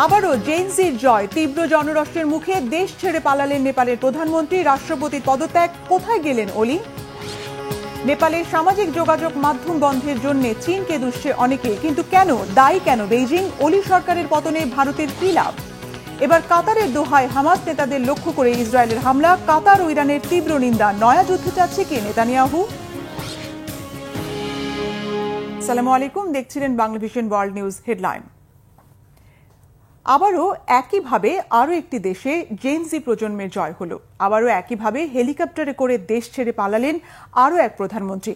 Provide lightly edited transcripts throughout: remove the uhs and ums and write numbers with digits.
আবারও জেনজির জয়, তীব্র জনরোষের মুখে দেশ ছেড়ে পালালেন নেপালের প্রধানমন্ত্রী। রাষ্ট্রপতির পদত্যাগ, কোথায় গেলেন ওলি? নেপালের সামাজিক যোগাযোগ মাধ্যম বন্ধের জন্য চীনকে দুষছে অনেকে, কিন্তু দায়ী কেন বেইজিং? ওলি সরকারের পতনে ভারতের কি লাভ? এবার কাতারের দোহায় হামাস নেতাদের লক্ষ্য করে ইসরায়েলের হামলা, কাতার ও ইরানের তীব্র নিন্দা। নয়া যুদ্ধ চাচ্ছে কি নেতানিয়াহু? আসসালামু আলাইকুম, দেখছিলেন বাংলাভিশন ওয়ার্ল্ড নিউজ হেডলাইন। আবারও একইভাবে আরও একটি দেশে জেনজি প্রজন্মের জয় হলো। আবারও একইভাবে হেলিকপ্টারে করে দেশ ছেড়ে পালালেন আরও এক প্রধানমন্ত্রী।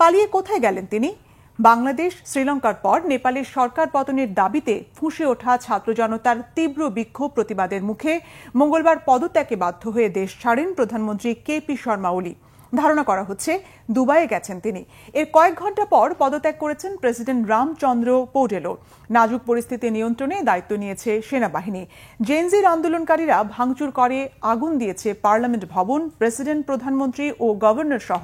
পালিয়ে কোথায় গেলেন তিনি? বাংলাদেশ, শ্রীলঙ্কার পর নেপালের সরকার পতনের দাবিতে ফুঁসে ওঠা ছাত্র জনতার তীব্র বিক্ষোভ প্রতিবাদের মুখে মঙ্গলবার পদত্যাগে বাধ্য হয়ে দেশ ছাড়েন প্রধানমন্ত্রী কেপি শর্মা ওলি। ধারণা করা হচ্ছে দুবাইয়ে গেছেন তিনি। এর কয়েক ঘন্টা পর পদত্যাগ করেছেন প্রেসিডেন্ট রামচন্দ্র পৌডেলো। নাজুক পরিস্থিতি নিয়ন্ত্রণে দায়িত্ব নিয়েছে সেনাবাহিনী। জেনজির আন্দোলনকারীরা ভাঙচুর করে আগুন দিয়েছে পার্লামেন্ট ভবন, প্রেসিডেন্ট, প্রধানমন্ত্রী ও গভর্নর সহ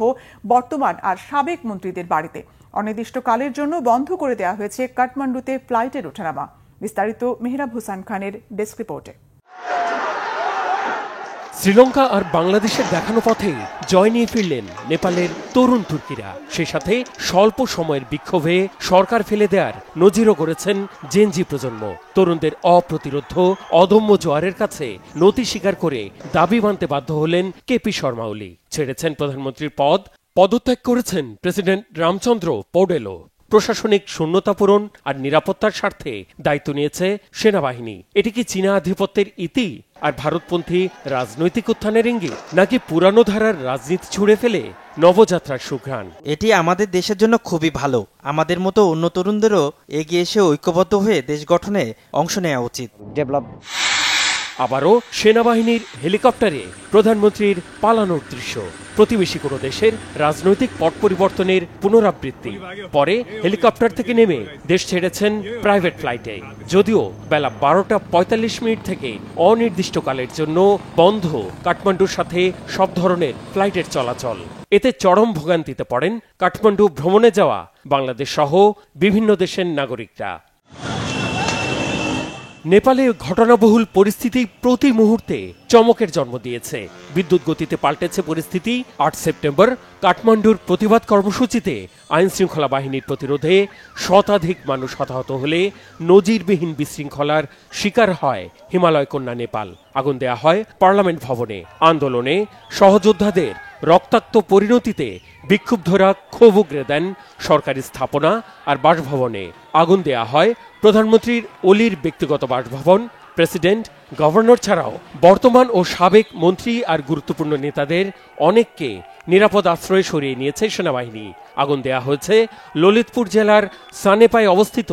বর্তমান আর সাবেক মন্ত্রীদের বাড়িতে। অনির্দিষ্টকালের জন্য বন্ধ করে দেওয়া হয়েছে কাঠমান্ডুতে ফ্লাইটের ওঠানামা। বিস্তারিত মেহরাব হোসেন খানের ডেস্ক রিপোর্টে। শ্রীলঙ্কা আর বাংলাদেশের দেখানো পথে জয় নিয়ে ফিরলেন নেপালের তরুণ তুর্কিরা। সেই সাথে স্বল্প সময়ের বিক্ষোভে সরকার ফেলে দেওয়ার নজিরও করেছেন জেনজি প্রজন্ম। তরুণদের অপ্রতিরোধ অদম্য জোয়ারের কাছে নতি স্বীকার করে দাবি মানতে বাধ্য হলেন কেপি শর্মা ওলি। ছেড়েছেন প্রধানমন্ত্রীর পদ, পদত্যাগ করেছেন প্রেসিডেন্ট রামচন্দ্র পৌডেলো। প্রশাসনিক শূন্যতা পূরণ আর নিরাপত্তার স্বার্থে দায়িত্ব নিয়েছে সেনাবাহিনী। এটি কি চীনা আধিপত্যের ইতি আর ভারতপন্থী রাজনৈতিক উত্থানের ইঙ্গিত, নাকি পুরানো ধারার রাজনীতি ছুড়ে ফেলে নবযাত্রার সুঘ্রাণ? এটি আমাদের দেশের জন্য খুবই ভালো। আমাদের মতো অন্য তরুণদেরও এগিয়ে এসে ঐক্যবদ্ধ হয়ে দেশ গঠনে অংশ নেওয়া উচিত। আবারও সেনাবাহিনীর হেলিকপ্টারে প্রধানমন্ত্রীর পালানোর দৃশ্য, প্রতিবেশী কোনো দেশের রাজনৈতিক পট পরিবর্তনের পুনরাবৃত্তি। পরে হেলিকপ্টার থেকে নেমে দেশ ছেড়েছেন প্রাইভেট ফ্লাইটে। যদিও বেলা 12:45 থেকে অনির্দিষ্টকালের জন্য বন্ধ কাঠমান্ডুর সাথে সব ধরনের ফ্লাইটের চলাচল। এতে চরম ভোগান্তিতে পড়েন কাঠমান্ডু ভ্রমণে যাওয়া বাংলাদেশ সহ বিভিন্ন দেশের নাগরিকরা। নেপালে ঘটনাবহুল পরিস্থিতি প্রতি মুহূর্তে চমকের জন্ম দিয়েছে। বিদ্যুৎ গতিতে পাল্টেছে পরিস্থিতি। 8 সেপ্টেম্বর কাঠমান্ডুর প্রতিবাদ কর্মসূচিতে আইন শৃঙ্খলা বাহিনীর প্রতিরোধে শতাধিক মানুষ হতাহত হলে নজিরবিহীন বিশৃঙ্খলার শিকার হয় হিমালয় কন্যা নেপাল। আগুন দেয়া হয় পার্লামেন্ট ভবনে। আন্দোলনে সহযোদ্ধাদের রক্তাক্ত পরিণতিতে বিক্ষুব্ধরা ক্ষোভ উগরে দেন সরকারি স্থাপনা আর বাসভবনে। আগুন দেয়া হয় প্রধানমন্ত্রীর ওলির ব্যক্তিগত বাসভবন। প্রেসিডেন্ট, গভর্নর ছাড়াও বর্তমান ও সাবেক মন্ত্রী আর গুরুত্বপূর্ণ নেতাদের অনেককে নিরাপদ আশ্রয়ে সরিয়ে নিয়েছে সেনাবাহিনী। আগুন দেয়া হয়েছে ললিতপুর জেলার সানেপায় অবস্থিত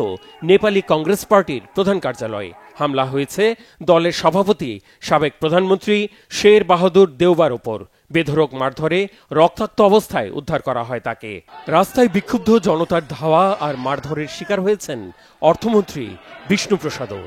নেপালি কংগ্রেস পার্টির প্রধান কার্যালয়ে। হামলা হয়েছে দলের সভাপতি, সাবেক প্রধানমন্ত্রী শের বাহাদুর দেওবার ওপর। বেধড়ক মারধরে রক্তাক্ত অবস্থায় উদ্ধার করা হয় তাকে। রাস্তায় বিক্ষুব্ধ জনতার ধাওয়া আর মারধরের শিকার হয়েছেন অর্থমন্ত্রী বিষ্ণুপ্রসাদও।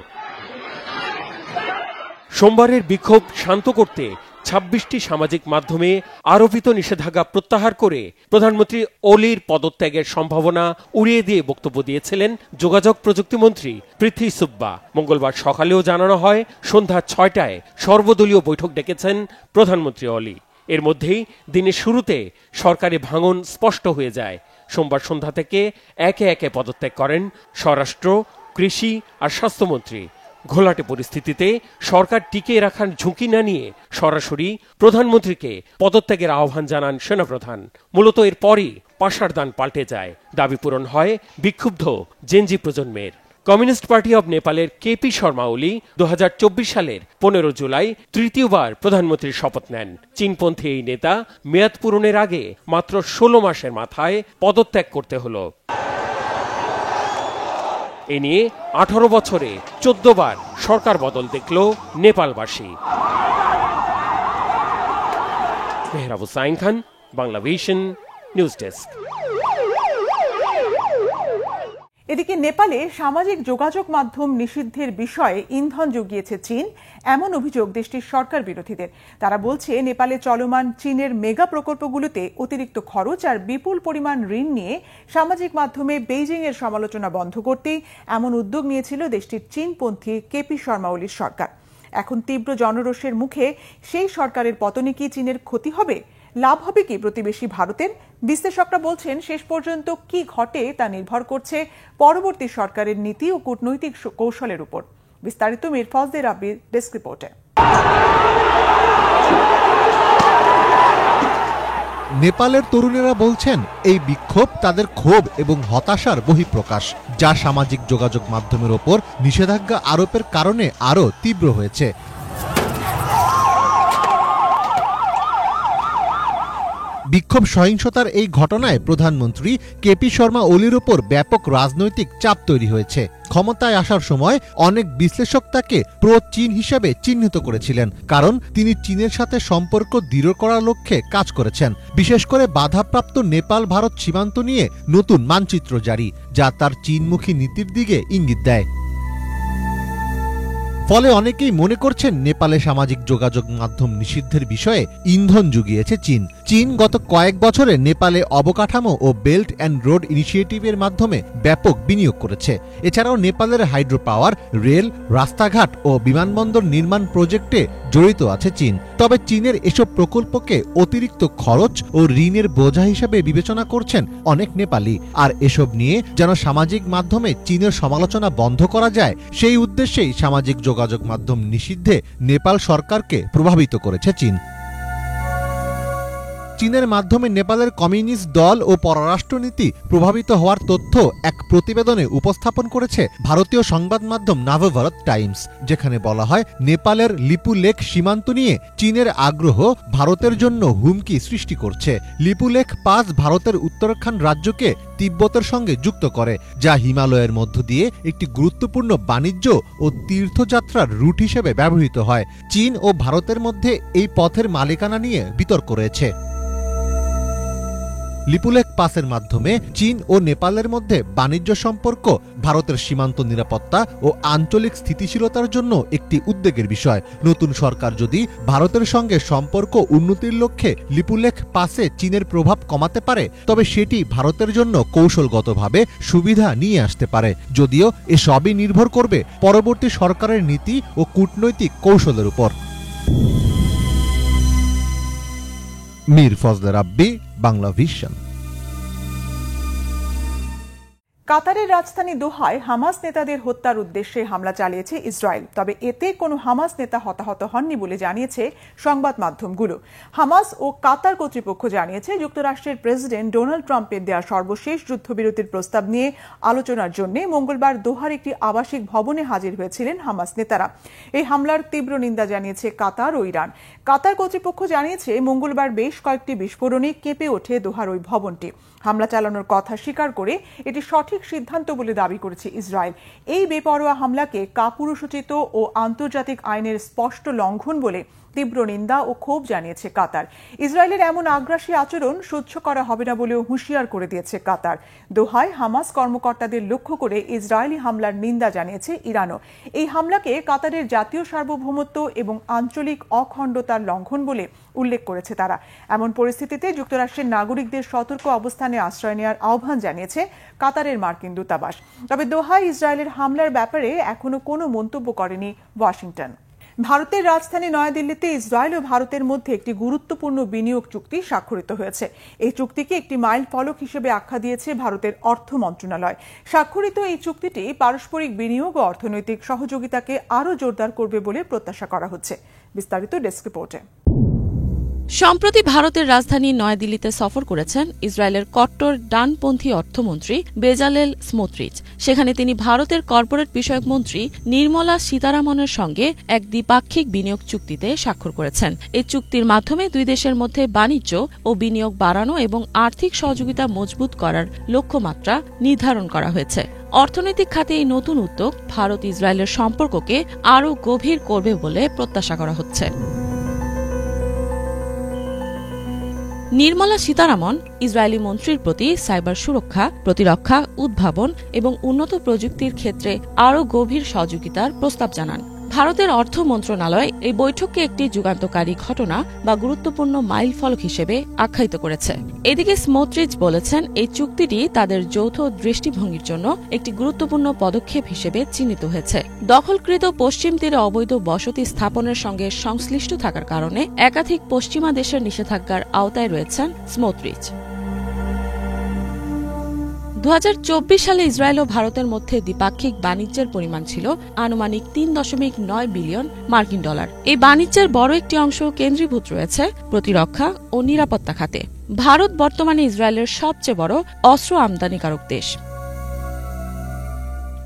সোমবারের বিক্ষোভ শান্ত করতে 26টি সামাজিক মাধ্যমে আরোপিত নিষেধাজ্ঞা প্রত্যাহার করে প্রধানমন্ত্রী ওলির পদত্যাগের সম্ভাবনা উড়িয়ে দিয়ে বক্তব্য দিয়েছিলেন যোগাযোগ প্রযুক্তিমন্ত্রী পৃথ্বী সুব্বা। মঙ্গলবার সকালেও জানানো হয় সন্ধ্যা 6টায় সর্বদলীয় বৈঠক ডেকেছেন প্রধানমন্ত্রী ওলি। এর মধ্যেই দিনের শুরুতে সরকারি ভাঙন স্পষ্ট হয়ে যায়। সোমবার সন্ধ্যা থেকে একে একে পদত্যাগ করেন স্বরাষ্ট্র, কৃষি আর স্বাস্থ্যমন্ত্রী। ঘোলাটে পরিস্থিতিতে সরকার টিকিয়ে রাখার ঝুঁকি না নিয়ে সরাসরি প্রধানমন্ত্রীকে পদত্যাগের আহ্বান জানান সেনাপ্রধান। মূলত এরপরই পাশার দান পাল্টে যায়। দাবি পূরণ হয় বিক্ষুব্ধ জেনজি প্রজন্মের। কমিউনিস্ট পার্টি অব নেপালের কেপি শর্মা ওলি 2024 সালের 15 জুলাই তৃতীয়বার প্রধানমন্ত্রীর শপথ নেন। চীনপন্থী এই নেতা মেয়াদ পূরণের আগে মাত্র 16 মাসের মাথায় পদত্যাগ করতে হলো। এ নিয়ে 18 বছরে 14 বার সরকার বদল দেখল নেপালবাসী। Mehrab Hossain Khan, Banglavision news desk. এদিকে নেপালে সামাজিক যোগাযোগ মাধ্যম নিষিদ্ধের বিষয়ে ইন্ধন জুগিয়েছে চীন, এমন অভিযোগ দেশটির সরকার বিরোধীদের। তারা বলছে নেপালে চলমান চীনের মেগা প্রকল্পগুলোতে অতিরিক্ত খরচ আর বিপুল পরিমাণ ঋণ নিয়ে সামাজিক মাধ্যমে বেইজিং এর সমালোচনা বন্ধ করতেই এমন উদ্যোগ নিয়েছিল দেশটির চীনপন্থী কেপি শর্মা ওলির সরকার। এখন তীব্র জনরোষের মুখে সেই সরকারের পতনে কি চীনের ক্ষতি হবে, লাভ হবে কি প্রতিবেশী ভারতের? বিশ্লেষকরা বলছেন শেষ পর্যন্ত কি ঘটে তা নির্ভর করছে পরবর্তী সরকারের নীতি ও কূটনৈতিক কৌশলের উপর। বিস্তারিত মীর ফজলে রাব্বির ডেস্ক রিপোর্টে। নেপালের তরুণেরা বলছেন এই বিক্ষোভ তাদের ক্ষোভ এবং হতাশার বহিঃপ্রকাশ, যা সামাজিক যোগাযোগ মাধ্যমের ওপর নিষেধাজ্ঞা আরোপের কারণে আরও তীব্র হয়েছে। বিক্ষোভ সহিংসতার এই ঘটনায় প্রধানমন্ত্রী কেপি শর্মা ওলির ওপর ব্যাপক রাজনৈতিক চাপ তৈরি হয়েছে। ক্ষমতায় আসার সময় অনেক বিশ্লেষক তাকে প্রো চীন হিসেবে চিহ্নিত করেছিলেন, কারণ তিনি চীনের সাথে সম্পর্ক দৃঢ় করার লক্ষ্যে কাজ করেছেন, বিশেষ করে বাধাপ্রাপ্ত নেপাল ভারত সীমান্ত নিয়ে নতুন মানচিত্র জারি, যা তার চীনমুখী নীতির দিকে ইঙ্গিত দেয়। ফলে অনেকেই মনে করছেন নেপালে সামাজিক যোগাযোগ মাধ্যম নিষিদ্ধের বিষয়ে ইন্ধন জুগিয়েছে চীন। চীন গত কয়েক বছরে নেপালে অবকাঠামো ও বেল্ট অ্যান্ড রোড ইনিশিয়েটিভের মাধ্যমে ব্যাপক বিনিয়োগ করেছে। এছাড়াও নেপালের হাইড্রো পাওয়ার, রেল, রাস্তাঘাট ও বিমানবন্দর নির্মাণ প্রজেক্টে জড়িত আছে চীন। তবে চীনের এসব প্রকল্পকে অতিরিক্ত খরচ ও ঋণের বোঝা হিসেবে বিবেচনা করছেন অনেক নেপালি। আর এসব নিয়ে যেন সামাজিক মাধ্যমে চীনের সমালোচনা বন্ধ করা যায়, সেই উদ্দেশ্যেই সামাজিক যোগাযোগ মাধ্যম নিষিদ্ধে নেপাল সরকারকে প্রভাবিত করেছে চীন। চীনের মাধ্যমে নেপালের কমিউনিস্ট দল ও পররাষ্ট্রনীতি প্রভাবিত হওয়ার তথ্য এক প্রতিবেদনে উপস্থাপন করেছে ভারতীয় সংবাদ মাধ্যম নবভারত টাইমস, যেখানে বলা হয় নেপালের লিপু লেক সীমান্ত নিয়ে চীনের আগ্রহ ভারতের জন্য হুমকি সৃষ্টি করছে। লিপু লেক পাস ভারতের উত্তরাখণ্ড রাজ্যকে তিব্বতের সঙ্গে যুক্ত করে, যা হিমালয়ের মধ্য দিয়ে একটি গুরুত্বপূর্ণ বাণিজ্য ও তীর্থযাত্রার রুট হিসেবে ব্যবহৃত হয়। চীন ও ভারতের মধ্যে এই পথের মালিকানা নিয়ে বিতর্ক রয়েছে। লিপুলেক পাসের মাধ্যমে চীন ও নেপালের মধ্যে বাণিজ্য সম্পর্ক ভারতের সীমান্ত নিরাপত্তা ও আঞ্চলিক স্থিতিশীলতার জন্য একটি উদ্বেগের বিষয়। নতুন সরকার যদি ভারতের সঙ্গে সম্পর্ক উন্নতির লক্ষ্যে লিপুলেক পাসে চীনের প্রভাব কমাতে পারে, তবে সেটি ভারতের জন্য কৌশলগতভাবে সুবিধা নিয়ে আসতে পারে, যদিও এসবই নির্ভর করবে পরবর্তী সরকারের নীতি ও কূটনৈতিক কৌশলের উপর। মীর ফজলে রাব্বি, বাংলা ভিশন। কাতারের রাজধানী দোহায় হামাস নেতাদের হত্যার উদ্দেশ্যে হামলা চালিয়েছে ইসরায়েল। তবে এতে কোনো হামাস নেতা হতাহত হননি বলে জানিয়েছে সংবাদ মাধ্যমগুলো। হামাস ও কাতার কর্তৃপক্ষ জানিয়েছে যুক্তরাষ্ট্রের প্রেসিডেন্ট ডোনাল্ড ট্রাম্পের দেওয়া সর্বশেষ যুদ্ধবিরতির প্রস্তাব নিয়ে আলোচনার জন্য মঙ্গলবার দোহার একটি আবাসিক ভবনে হাজির হয়েছিলেন হামাস নেতারা। এই হামলার তীব্র নিন্দা জানিয়েছে কাতার ও ইরান। কাতার কর্তৃপক্ষ জানিয়েছে মঙ্গলবার বেশ কয়েকটি বিস্ফোরণে কেঁপে ওঠে দোহার ওই ভবনটি। হামলা চালানোর কথা স্বীকার করে এটি সঠিক সিদ্ধান্ত বলে দাবি করেছে ইসরায়েল। এই বেপরোয়া হামলাকে কাপুরুষোচিত ও আন্তর্জাতিক আইনের স্পষ্ট লঙ্ঘন বলে তীব্র নিন্দা ও ক্ষোভ জানিয়েছে কাতার। ইসরায়েলের এমন আগ্রাসী আচরণ সহ্য করা হবে না বলেও হুঁশিয়ার করে দিয়েছে কাতার। দোহায় হামাস কর্মকর্তাদের লক্ষ্য করে ইসরায়েলি হামলার নিন্দা জানিয়েছে ইরানও। এই হামলাকে কাতারের জাতীয় সার্বভৌমত্ব এবং আঞ্চলিক অখণ্ডতার লঙ্ঘন বলে উল্লেখ করেছে তারা। এমন পরিস্থিতিতে যুক্তরাষ্ট্রের নাগরিকদের সতর্ক অবস্থানে আশ্রয় নেওয়ার আহ্বান জানিয়েছে কাতারের মার্কিন দূতাবাস। তবে দোহায় ইসরায়েলের হামলার ব্যাপারে এখনো কোনো মন্তব্য করেনি ওয়াশিংটন। ভারতের রাজধানী নয়াদিল্লিতে ইসরায়েল ও ভারতের মধ্যে একটি গুরুত্বপূর্ণ বিনিয়োগ চুক্তি স্বাক্ষরিত হয়েছে। এই চুক্তিকে একটি মাইল ফলক হিসেবে আখ্যা দিয়েছে ভারতের অর্থ মন্ত্রণালয়। স্বাক্ষরিত এই চুক্তিটি পারস্পরিক বিনিয়োগ ও অর্থনৈতিক সহযোগিতাকে আরও জোরদার করবে বলে প্রত্যাশা করা হচ্ছে। বিস্তারিত ডেস্ক রিপোর্টে। সম্প্রতি ভারতের রাজধানী নয়াদিল্লিতে সফর করেছেন ইসরায়েলের কট্টর ডানপন্থী অর্থমন্ত্রী বেজালেল স্মোট্রিচ। সেখানে তিনি ভারতের কর্পোরেট বিষয়ক মন্ত্রী নির্মলা সীতারামনের সঙ্গে এক দ্বিপাক্ষিক বিনিয়োগ চুক্তিতে স্বাক্ষর করেছেন। এই চুক্তির মাধ্যমে দুই দেশের মধ্যে বাণিজ্য ও বিনিয়োগ বাড়ানো এবং আর্থিক সহযোগিতা মজবুত করার লক্ষ্যমাত্রা নির্ধারণ করা হয়েছে। অর্থনৈতিক খাতে এই নতুন উদ্যোগ ভারত ইসরায়েলের সম্পর্ককে আরও গভীর করবে বলে প্রত্যাশা করা হচ্ছে। নির্মলা সীতারামন ইসরায়েলি মন্ত্রীর প্রতি সাইবার সুরক্ষা, প্রতিরক্ষা, উদ্ভাবন এবং উন্নত প্রযুক্তির ক্ষেত্রে আরও গভীর সহযোগিতার প্রস্তাব জানান। ভারতের অর্থ মন্ত্রণালয় এই বৈঠককে একটি যুগান্তকারী ঘটনা বা গুরুত্বপূর্ণ মাইলফলক হিসেবে আখ্যায়িত করেছে। এদিকে স্মোট্রিচ বলেছেন, এই চুক্তিটি তাদের যৌথ দৃষ্টিভঙ্গির জন্য একটি গুরুত্বপূর্ণ পদক্ষেপ হিসেবে চিহ্নিত হয়েছে। দখলকৃত পশ্চিম তীরে অবৈধ বসতি স্থাপনের সঙ্গে সংশ্লিষ্ট থাকার কারণে একাধিক পশ্চিমা দেশের নিষেধাজ্ঞার আওতায় রয়েছেন স্মোট্রিচ। 2024 সালে ইসরায়েল ও ভারতের মধ্যে দ্বিপাক্ষিক বাণিজ্যের পরিমাণ ছিল আনুমানিক 3.9 বিলিয়ন মার্কিন ডলার। এই বাণিজ্যের বড় একটি অংশ কেন্দ্রীভূত রয়েছে প্রতিরক্ষা ও নিরাপত্তা খাতে। ভারত বর্তমানে ইসরায়েলের সবচেয়ে বড় অস্ত্র আমদানিকারক দেশ।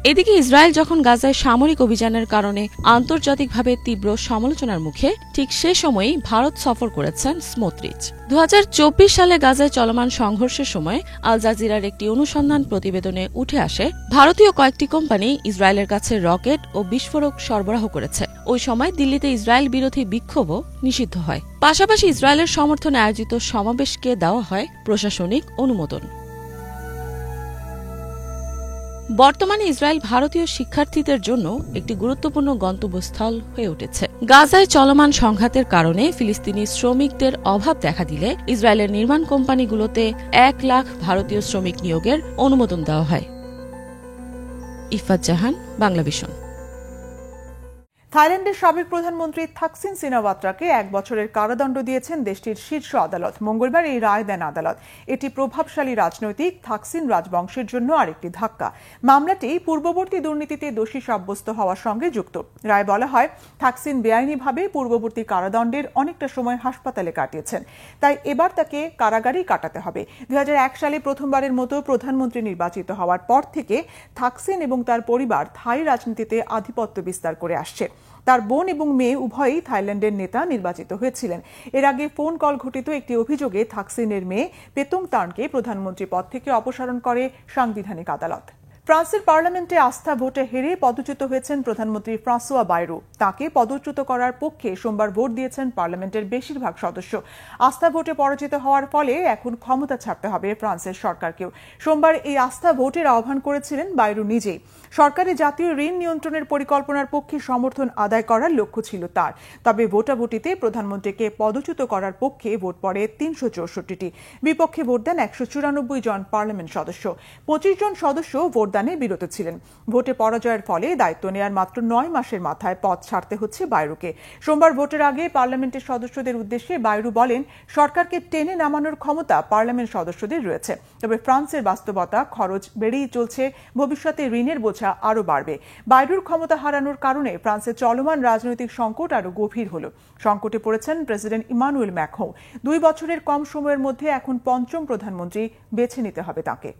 এদিকে ইসরায়েল যখন গাজায় সামরিক অভিযানের কারণে আন্তর্জাতিকভাবে তীব্র সমালোচনার মুখে, ঠিক সে সময়ই ভারত সফর করেছেন স্মোট্রিচ। 2024 সালে গাজায় চলমান সংঘর্ষের সময় আল জাজিরার একটি অনুসন্ধান প্রতিবেদনে উঠে আসে, ভারতীয় কয়েকটি কোম্পানি ইসরায়েলের কাছে রকেট ও বিস্ফোরক সরবরাহ করেছে। ওই সময় দিল্লিতে ইসরায়েল বিরোধী বিক্ষোভও নিষিদ্ধ হয়। পাশাপাশি ইসরায়েলের সমর্থনে আয়োজিত সমাবেশকে দেওয়া হয় প্রশাসনিক অনুমোদন। বর্তমানে ইসরায়েল ভারতীয় শিক্ষার্থীদের জন্য একটি গুরুত্বপূর্ণ গন্তব্যস্থল হয়ে উঠেছে। গাজায় চলমান সংঘাতের কারণে ফিলিস্তিনি শ্রমিকদের অভাব দেখা দিলে ইসরায়েলের নির্মাণ কোম্পানিগুলোতে 1 লাখ ভারতীয় শ্রমিক নিয়োগের অনুমোদন দেওয়া হয়। ইফাত জাহান, বাংলাভিশন। থাইল্যান্ডের সাবেক প্রধানমন্ত্রী থাকসিন সিনাওয়াত্রাকে 1 বছরের কারাদণ্ড দিয়েছেন দেশটির শীর্ষ আদালত। মঙ্গলবার এই রায় দেন আদালত। এটি প্রভাবশালী রাজনৈতিক থাকসিন রাজবংশের জন্য আরেকটি ধাক্কা। মামলাটি পূর্ববর্তী দুর্নীতিতে দোষী সাব্যস্ত হওয়ার সঙ্গে যুক্ত। রায় বলা হয়, থাকসিন বেআইনিভাবে পূর্ববর্তী কারাদণ্ডের অনেকটা সময় হাসপাতালে কাটিয়েছেন, তাই এবার তাকে কারাগারেই কাটাতে হবে। 2001 সালে প্রথমবারের মতো প্রধানমন্ত্রী নির্বাচিত হওয়ার পর থেকে থাকসিন এবং তার পরিবার থাই রাজনীতিতে আধিপত্য বিস্তার করে আসছে। তার বোন এবং মেয়ে উভয়ই থাইল্যান্ডের নেতা নির্বাচিত হয়েছিলেন। এর আগে ফোন কল ঘটিত একটি অভিযোগে থাকসিনের মেয়ে পেতং তার্নকে প্রধানমন্ত্রী পদ থেকে অপসারণ করে সাংবিধানিক আদালত। ফ্রান্সের পার্লামেন্টে আস্থা ভোটে হেরে পদচ্যুত হয়েছেন প্রধানমন্ত্রী ফ্রাঁসোয়া বাইরো। তাকে পদচ্যুত করার পক্ষে সোমবার ভোট দিয়েছেন পার্লামেন্টের বেশিরভাগ সদস্য। আস্থা ভোটে পরাজিত হওয়ার ফলে এখন ক্ষমতা ছাড়তে হবে ফ্রান্সের সরকারকেও। সোমবার এই আস্থা ভোটের আহ্বান করেছিলেন বাইরো নিজেই। সরকারি জাতীয় ঋণ নিয়ন্ত্রণের পরিকল্পনার পক্ষে সমর্থন আদায় করার লক্ষ্য ছিল তার। তবে ভোটাভুটিতে প্রধানমন্ত্রীকে পদচ্যুত করার পক্ষে ভোট পড়ে 364টি। বিপক্ষে ভোট দেন 194 জন পার্লামেন্ট সদস্য। 25 জন সদস্য ভোট বিরত ছিলেন। ভোটে পরাজয়ের ফলে দায়িত্ব নেয়ার মাত্র 9 মাসের মাথায় পদ ছাড়তে হচ্ছে বাইরোকে। সোমবার ভোটের আগে পার্লামেন্টের সদস্যদের উদ্দেশ্যে বাইরো বলেন, সরকারকে টেনে নামানোর ক্ষমতা পার্লামেন্ট সদস্যদের রয়েছে। তবে ফ্রান্সের বাস্তবতা, খরচ বেড়েই চলছে, ভবিষ্যতে ঋণের বোঝা আরও বাড়বে। বাইরোর ক্ষমতা হারানোর কারণে ফ্রান্সের চলমান রাজনৈতিক সংকট আরও গভীর হল। সংকটে পড়েছেন প্রেসিডেন্ট ইমানুয়েল ম্যাক্রোঁ। 2 বছরের কম সময়ের মধ্যে এখন 5ম প্রধানমন্ত্রী বেছে নিতে হবে তাকে।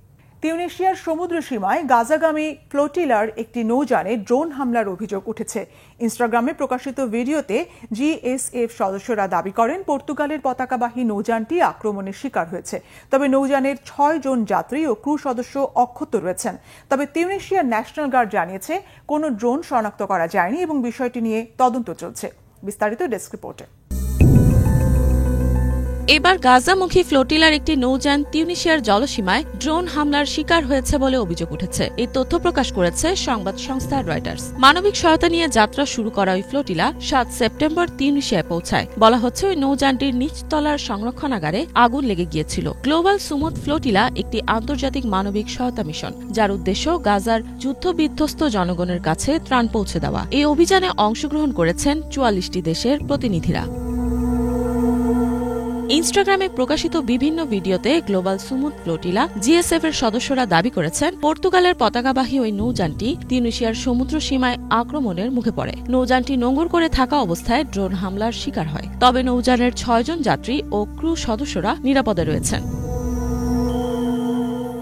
তিউনিসিয়ার সমুদ্র সীমায় গাজাগামী ফ্লোটিলার একটি নৌযানে ড্রোন হামলার অভিযোগ উঠেছে। ইনস্টাগ্রামে প্রকাশিত ভিডিওতে জিএসএফ সদস্যরা দাবি করেন, পর্তুগালের পতাকাবাহী নৌযানটি আক্রমণের শিকার হয়েছে। তবে নৌযানের 6 জন যাত্রী ও ক্রু সদস্য অক্ষত রয়েছেন। তবে তিউনিসিয়ার ন্যাশনাল গার্ড জানিয়েছে, কোনো ড্রোন শনাক্ত করা যায়নি এবং বিষয়টি নিয়ে তদন্ত চলছে। বিস্তারিত ডেস্ক রিপোর্টে। এবার গাজামুখী ফ্লোটিলার একটি নৌযান তিউনিসিয়ার জলসীমায় ড্রোন হামলার শিকার হয়েছে বলে অভিযোগ উঠেছে। এই তথ্য প্রকাশ করেছে সংবাদ সংস্থা রয়টার্স। মানবিক সহায়তা নিয়ে যাত্রা শুরু করা ওই ফ্লোটিলা 7 সেপ্টেম্বর তিউনিসিয়ায় পৌঁছায়। বলা হচ্ছে, ওই নৌযানটির নিচতলার সংরক্ষণাগারে আগুন লেগে গিয়েছিল। গ্লোবাল সুমুদ ফ্লোটিলা একটি আন্তর্জাতিক মানবিক সহায়তা মিশন, যার উদ্দেশ্য গাজার যুদ্ধবিধ্বস্ত জনগণের কাছে ত্রাণ পৌঁছে দেওয়া। এই অভিযানে অংশগ্রহণ করেছেন 44টি দেশের প্রতিনিধিরা। ইনস্টাগ্রামে প্রকাশিত বিভিন্ন ভিডিওতে গ্লোবাল সুমুদ ফ্লোটিলা জিএসএফ এর সদস্যরা দাবি করেছেন, পর্তুগালের পতাকাবাহী ওই নৌযানটি তিউনিসিয়ার সমুদ্র সীমায় আক্রমণের মুখে পড়ে। নৌযানটি নোঙর করে থাকা অবস্থায় ড্রোন হামলার শিকার হয়। তবে নৌযানের 6 জন যাত্রী ও ক্রু সদস্যরা নিরাপদে রয়েছেন।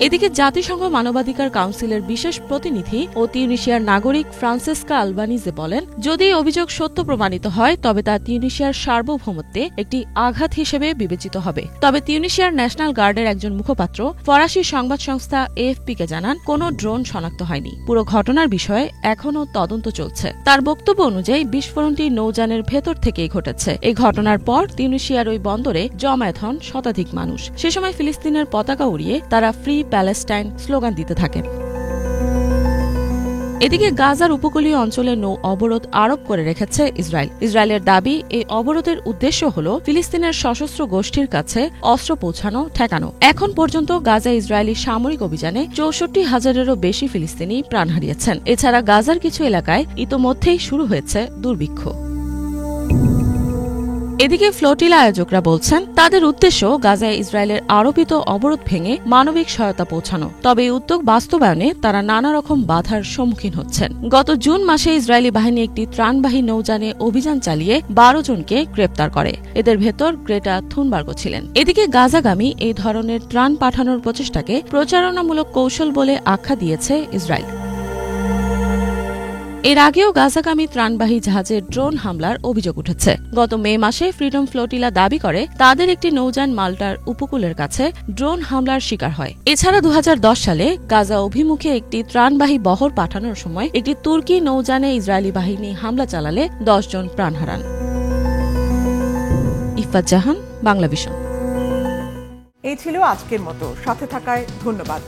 এদিকে জাতিসংঘ মানবাধিকার কাউন্সিলের বিশেষ প্রতিনিধি ও তিউনিশিয়ার নাগরিক ফ্রান্সেস্কা আলবানিজে বলেন, যদি এই অভিযোগ সত্য প্রমাণিত হয় তবে তা তিউনিশিয়ার সার্বভৌমত্বে একটি আঘাত হিসেবে বিবেচিত হবে। তবে তিউনিশিয়ার ন্যাশনাল গার্ডের একজন মুখপাত্র ফরাসি সংবাদ সংস্থা এএফপিকে জানান, কোনো ড্রোন শনাক্ত হয়নি। পুরো ঘটনার বিষয়ে এখনও তদন্ত চলছে। তার বক্তব্য অনুযায়ী বিস্ফোরণটি নৌযানের ভেতর থেকেই ঘটেছে। এই ঘটনার পর তিউনিশিয়ার ওই বন্দরে জমায়েত হন শতাধিক মানুষ। সে সময় ফিলিস্তিনের পতাকা উড়িয়ে তারা ফ্রি প্যালেস্টাইন স্লোগান দিতে থাকেন। এদিকে গাজার উপকূলীয় অঞ্চলে নৌ অবরোধ আরোপ করে রেখেছে ইসরায়েল। ইসরায়েলের দাবি, এই অবরোধের উদ্দেশ্য হল ফিলিস্তিনের সশস্ত্র গোষ্ঠীর কাছে অস্ত্র পৌঁছানো ঠেকানো। এখন পর্যন্ত গাজায় ইসরায়েলি সামরিক অভিযানে 64,000-এরও বেশি ফিলিস্তিনি প্রাণ হারিয়েছেন। এছাড়া গাজার কিছু এলাকায় ইতোমধ্যেই শুরু হয়েছে দুর্ভিক্ষ। এদিকে ফ্লোটিলা আয়োজকরা বলছেন, তাদের উদ্দেশ্য গাজায় ইসরায়েলের আরোপিত অবরোধ ভেঙে মানবিক সহায়তা পৌঁছানো। তবে এই উদ্যোগ বাস্তবায়নে তারা নানা রকম বাধার সম্মুখীন হচ্ছেন। গত জুন মাসে ইসরায়েলি বাহিনী একটি ত্রাণবাহী নৌযানে অভিযান চালিয়ে 12 জনকে গ্রেপ্তার করে। এদের ভেতর গ্রেটা থুনবার্গও ছিলেন। এদিকে গাজাগামী এই ধরনের ত্রাণ পাঠানোর প্রচেষ্টাকে প্রচারণামূলক কৌশল বলে আখ্যা দিয়েছে ইসরায়েল। এর আগেও গাজাগামী ত্রাণবাহী জাহাজের ড্রোন হামলার অভিযোগ উঠেছে। গত মে মাসে ফ্রিডম ফ্লোটিলা দাবি করে তাদের একটি নৌযান মাল্টার উপকূলের কাছে ড্রোন হামলার শিকার হয়। এছাড়া 2010 সালে গাজা অভিমুখে একটি ত্রাণবাহী বহর পাঠানোর সময় একটি তুর্কি নৌযানে ইসরায়েলি বাহিনী হামলা চালালে 10 জন প্রাণ হারান। ইফাত জাহান, বাংলাভিশন। এই ছিল আজকের মতো। সাথে থাকায় ধন্যবাদ।